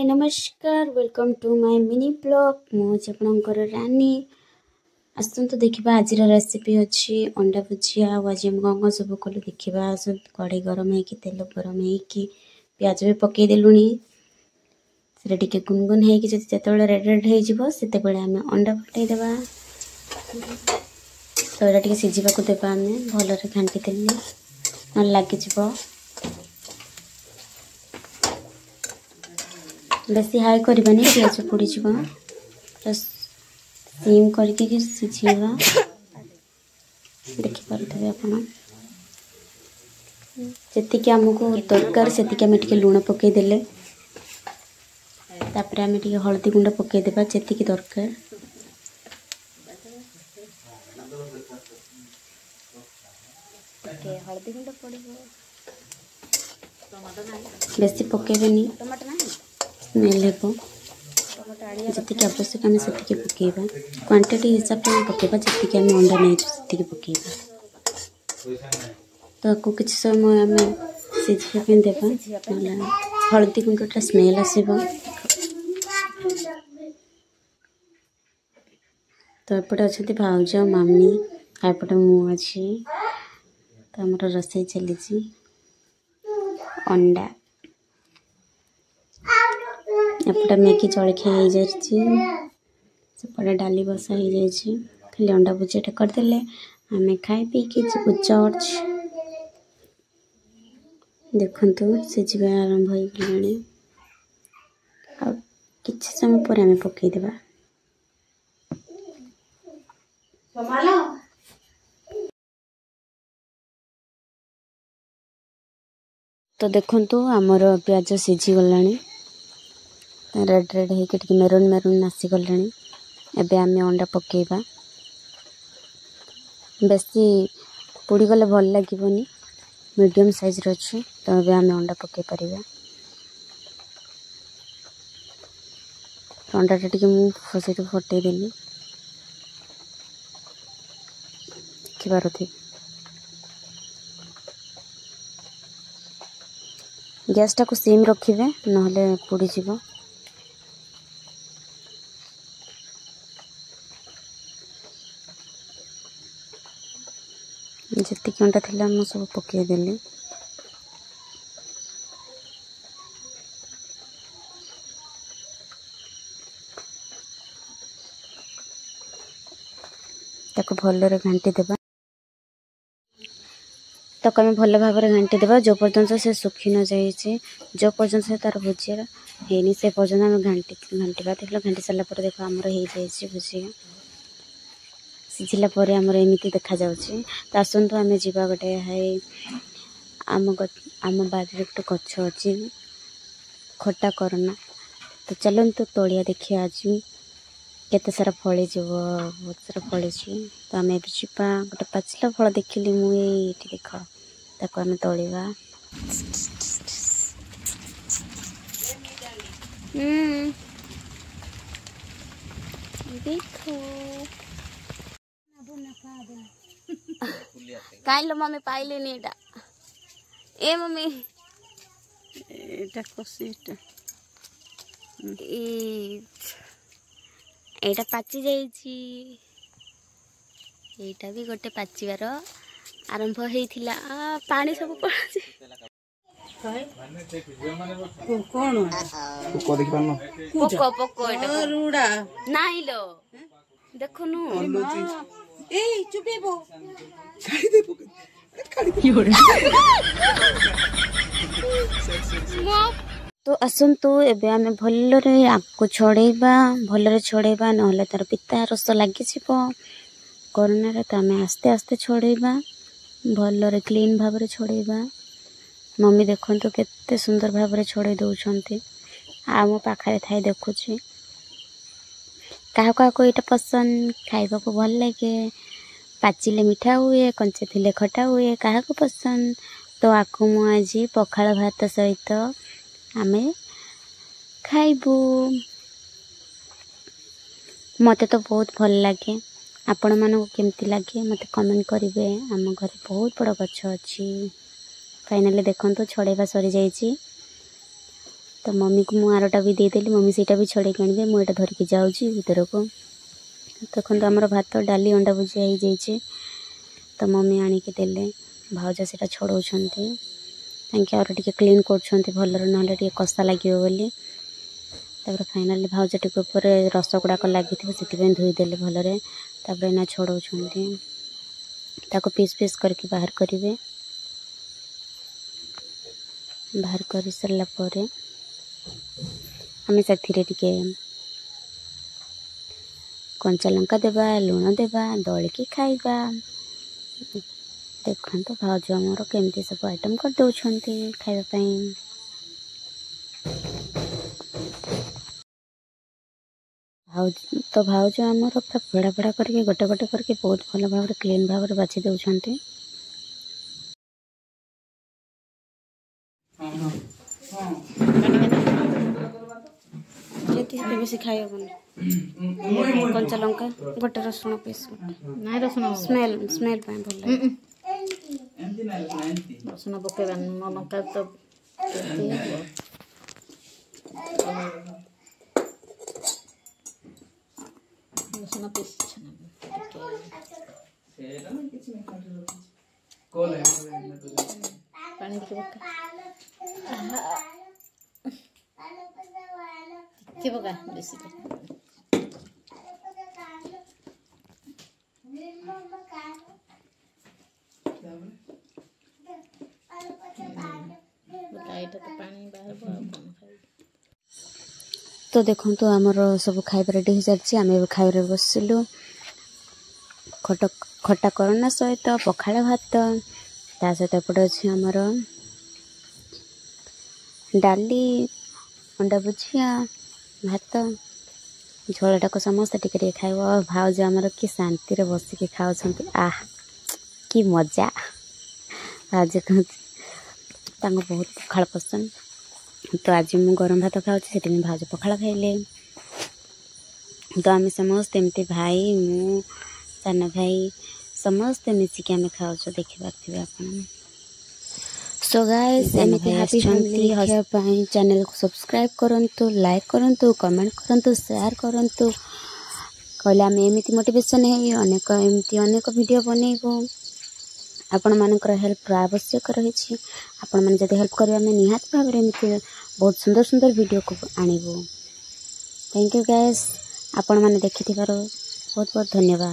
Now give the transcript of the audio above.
नमस्कार welcome to my mini blog मुझे आपणकर रानी आसतु देखा आज रेसिपी अच्छी अंडा भुजिया आज कौन सब कलु देखा सब कड़े गरम हो तेल गरम हो प्याज भी पकईदेलुणी से टे गुनगुन होते रेड रेड होते आम अंडा फटईदेवा तो ये सीझा देवा आम भलरे घाटी देली ना लगिज बेसी हाई करवानी प्याज पोड़ सिम करके सीझेगा देखिपे आप जी आमको दरकार से लुण पकईदे तापर आम हलदी गुंड पकईदेवा जी दरकार हलदी गुंड पड़े बेसी पकईबेनी स्मेल हे जी आवश्यक आम से पकईबा क्वांटिटी हिसाब से पकईबा जी आम अंडा नहीं से पकईबा तो आपको किसी समय आम सीझापी देवा हलदी गुंडटा स्मेल आसब तो एपटे अच्छा भाउज मामी एपटे मुझे तो आम रोसई चली अंडा एपटे मैगी जलखिया हो जापटे डाली बसा हो जाए खाली अंडा भुजियाटा करदे आम खाई पी कि चर्च देखु सीझा आरंभ हो किसी समय पर आम पकईदेवा तो देखु आमर प्याज सीझी गला रेड रेड हो मेरून मेरून आसीगला एबे आम अंडा पकईबा बेसी पोड़गले भल लगे मीडियम साइज अच्छे तो ये आम अंडा पकई पार अंडाटा टी मुझे फटईदेली देखिपारे गैस टाक सिम रखिए ना पोड़ीज जी अंडा थी मुझे सब पकईदेली ताको भलरे घाटी देवा ताको आम भल भाव घाटी देवा जो पर्यंत से सुखी न जाए जो पर्यंत से तार भुजिया है से पर्यंत आम घाटा देख घाटी सारापर देख आमर हो जाए भुजिया सीझिला आमर एमती देखा जाउछि तो आसतु आम जीवा गोटे है आम बाड़ी गोटे गछ अच्छी खटा करना तो चलते तलिया देखिए आज केते सारा फली बहुत सारा फली तो आम जा गोटे पाचिला फल देखिली मुझे देख ताको आम तोलिबा देखो काइलो मम्मी पाइलेनी एटा ए मम्मी एटा कोसीटा एटा पाची जाइछि एटा भी गोटे पाचिबार आरंभ होइथिला पानी सब पड़छि कोन पोको देखि पानो पोको पोको एटा रुडा नाही लो देखनु ए चुपेबो खाई दे तो आसतु एबे आमे भलरे आगको छड़ेबा भलरे छड़ेबा नहले तार पिता रस लगी कोरोना रे तो आमे आस्ते आस्ते छड़ेबा भलरे क्लीन भाव छड़ेबा मम्मी देखंतु केते सुंदर भाव छड़े दउछंती आ मो पाखरे थाई देखुची क्या यहाँ पसंद खाइबा को भल लगे पाचिले मीठा हुए कंचे थिले खटा हुए क्या पसंद तो आकु मुझे पखाल भात सहित आमे खाइबू मते तो बहुत भल लगे आपण मानू केमती लगे मते कमेंट करेंगे आम घर बहुत बड़ गछ अच्छी फाइनाली देखो छड़ेबा सरी जाइए तो मम्मी को मु आरटा भी देदेली मम्मी सेटा भी छड़े आनबे मुझे धरिकी जाऊँगी भीतर को। देखो आमर भात डाली अंडा भुजिया हो जाइए तो मम्मी आनिकी देले भाउज से छड़ाऊँगी और टे क्लीन कर भलर ना कषा लगे बोली। तापर फाइनाली भाउज टिके ऊपर रस गुड़ाक लगी से धोईदेले भलरे तापर ना छड़ाऊँगी ताको पीस पीस करके बाहर करेंगे। बाहर कर सारा पर आम से कंचा लंका देवा लुण देवा दलिकी खाइबा। देखो तो भाउज आमर केमती सब आइटम कर दौरान खाइबापी। भाउज आमर पूरा बेड़ा बेड़ा करके गोटे गोटे करके बहुत भल भाव क्लीन भाव बाछि दौरान। बेसी खाई कंचा लंका गोटे रसुण पीस स्मेल स्मेल भल रसुण पकेबा लंका तो रसुण पीस पानी के पका बेसी तो देखो तो आमर सब खाइबा रेडी हो सारी आम खाइबा बसिलु खटा करोना सहित पखाड़ भात ता सहित एपटे अच्छे आमर डाली अंडा भुजिया भात झोलटा को समस्ते टिके खाइब। भाउज आमर कि शांति बसिक खाऊँ आह कि मजा। भाउज कहते बहुत पखाड़ पसंद तो आज मु गरम भात खाऊँ से भाउज पखाड़ खाइले। तो आम समस्ते एमती भाई मु सान भाई समस्ते मिसिक आम खाऊ देखी पारे आप। सो गाइस एमती हैप्पी फैमिली देखिए चैनल को सब्सक्राइब करंतु लाइक करंतु कमेंट करंतु शेयर करंतु कहले आम एमती मोटिवेशन है अनेक एमती अनेक वीडियो बनैबू। आपण मानकर हेल्प आवश्यक रही आपण मैंने जब हेल्प करेंगे आम निहाती भाव में बहुत सुंदर सुंदर वीडियो को आणबू। थैंक यू गाइस आपण मैंने देखि बहुत बहुत धन्यवाद।